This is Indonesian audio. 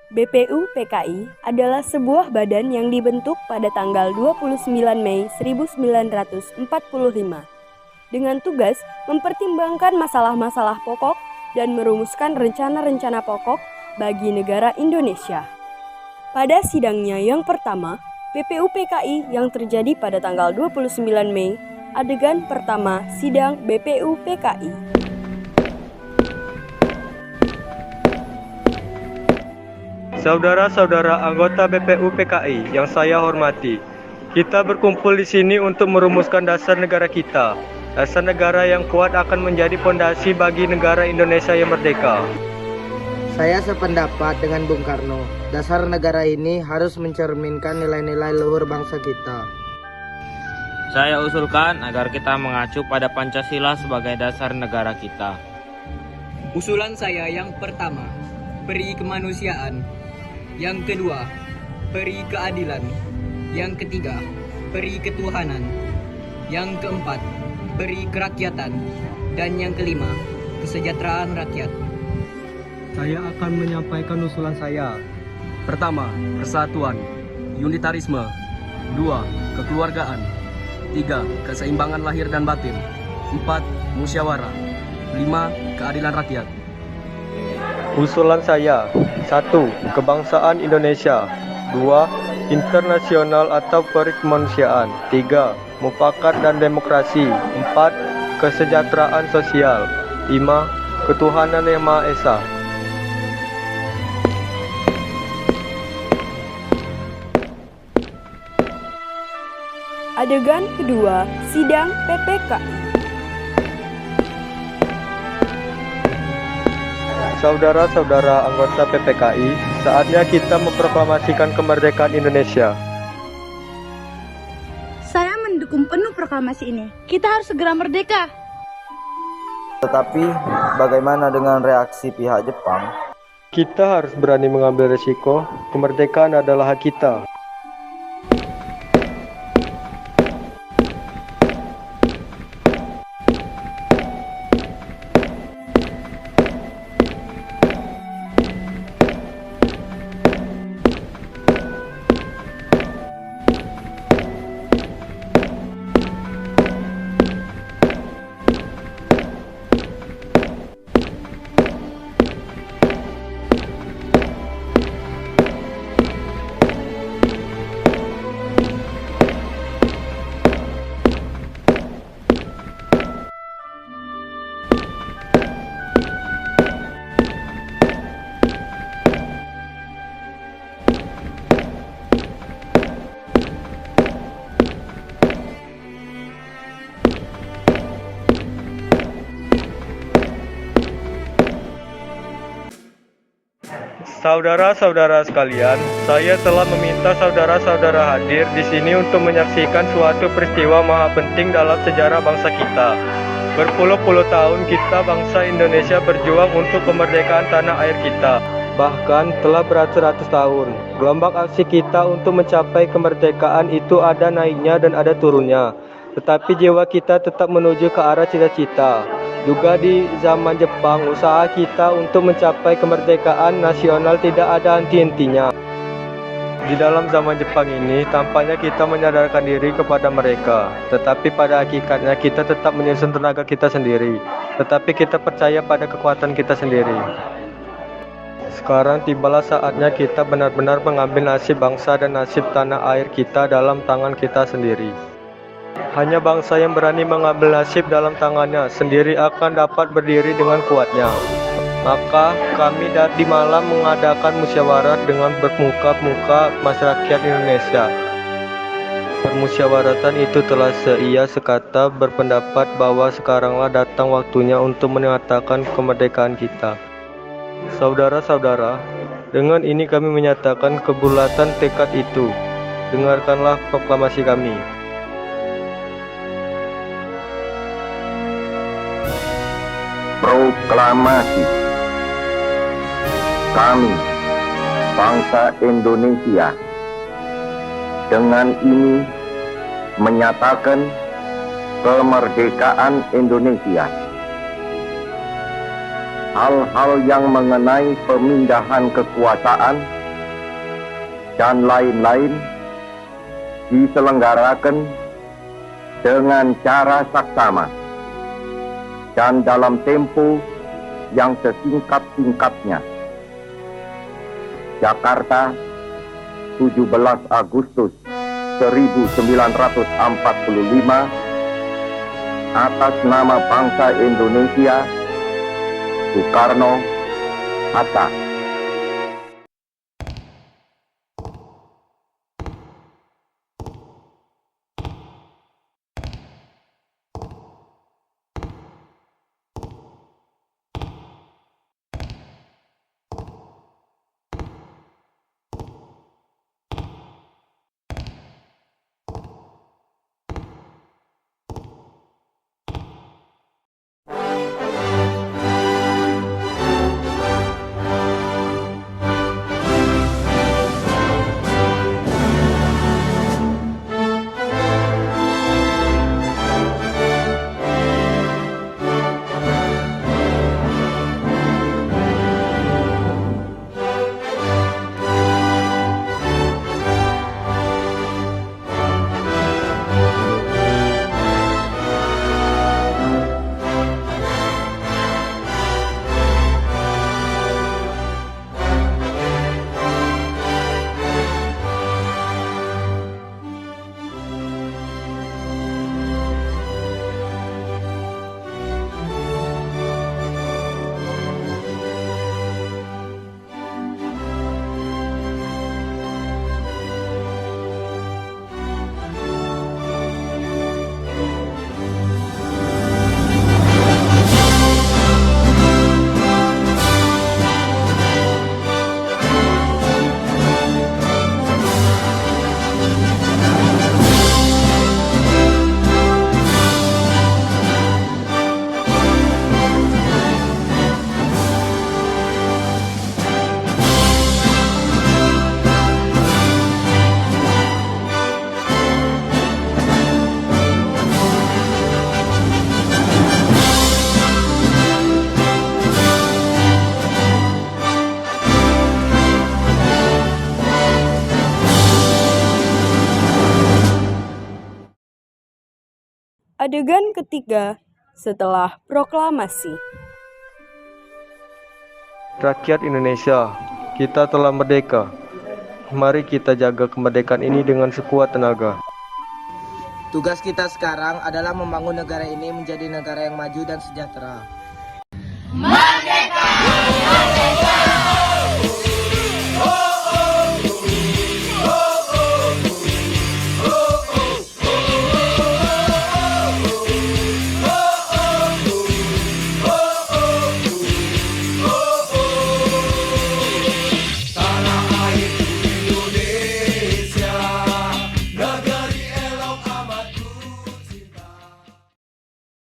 BPU PKI adalah sebuah badan yang dibentuk pada tanggal 29 Mei 1945 dengan tugas mempertimbangkan masalah-masalah pokok dan merumuskan rencana-rencana pokok bagi negara Indonesia. Pada sidangnya yang pertama, BPU PKI yang terjadi pada tanggal 29 Mei, adegan pertama sidang BPU PKI. Saudara-saudara anggota BPU PKI yang saya hormati, kita berkumpul di sini untuk merumuskan dasar negara kita. Dasar negara yang kuat akan menjadi fondasi bagi negara Indonesia yang merdeka. Saya sependapat dengan Bung Karno. Dasar negara ini harus mencerminkan nilai-nilai luhur bangsa kita. Saya usulkan agar kita mengacu pada Pancasila sebagai dasar negara kita. Usulan saya yang pertama, peri kemanusiaan. Yang kedua, peri keadilan. Yang ketiga, peri ketuhanan. Yang keempat, peri kerakyatan. Dan yang kelima, kesejahteraan rakyat. Saya akan menyampaikan usulan saya. Pertama, persatuan, unitarisme. 2, kekeluargaan. 3, keseimbangan lahir dan batin. 4, musyawarah. 5, keadilan rakyat. Usulan saya: 1. Kebangsaan Indonesia. 2. Internasional atau perikemanusiaan. 3. Mufakat dan demokrasi. 4. Kesejahteraan sosial. 5. Ketuhanan Yang Maha Esa. Adegan kedua sidang PPKI. Saudara-saudara anggota PPKI, saatnya kita memproklamasikan kemerdekaan Indonesia. Saya mendukung penuh proklamasi ini. Kita harus segera merdeka. Tetapi bagaimana dengan reaksi pihak Jepang? Kita harus berani mengambil resiko. Kemerdekaan adalah hak kita. Saudara-saudara sekalian, saya telah meminta saudara-saudara hadir di sini untuk menyaksikan suatu peristiwa maha penting dalam sejarah bangsa kita. Berpuluh-puluh tahun kita bangsa Indonesia berjuang untuk kemerdekaan tanah air kita. Bahkan telah beratus-ratus tahun, gelombang aksi kita untuk mencapai kemerdekaan itu ada naiknya dan ada turunnya. Tetapi jiwa kita tetap menuju ke arah cita-cita. Juga di zaman Jepang, usaha kita untuk mencapai kemerdekaan nasional tidak ada henti-hentinya. Di dalam zaman Jepang ini, tampaknya kita menyadarkan diri kepada mereka. Tetapi pada hakikatnya kita tetap menyusun tenaga kita sendiri. Tetapi kita percaya pada kekuatan kita sendiri. Sekarang tibalah saatnya kita benar-benar mengambil nasib bangsa dan nasib tanah air kita dalam tangan kita sendiri. Hanya bangsa yang berani mengambil nasib dalam tangannya sendiri akan dapat berdiri dengan kuatnya. Maka kami di malam mengadakan musyawarah dengan bermuka-muka masyarakat Indonesia. Permusyawaratan itu telah seia sekata berpendapat bahwa sekaranglah datang waktunya untuk menyatakan kemerdekaan kita. Saudara-saudara, dengan ini kami menyatakan kebulatan tekad itu. Dengarkanlah proklamasi kami. Proklamasi. Kami, bangsa Indonesia, dengan ini menyatakan kemerdekaan Indonesia. Hal-hal yang mengenai pemindahan kekuasaan dan lain-lain diselenggarakan dengan cara saksama dan dalam tempo yang sesingkat-singkatnya. Jakarta, 17 Agustus 1945, atas nama bangsa Indonesia, Soekarno, Hatta. Adegan ketiga setelah proklamasi. Rakyat Indonesia, kita telah merdeka. Mari kita jaga kemerdekaan ini dengan sekuat tenaga. Tugas kita sekarang adalah membangun negara ini menjadi negara yang maju dan sejahtera. Merdeka! Merdeka!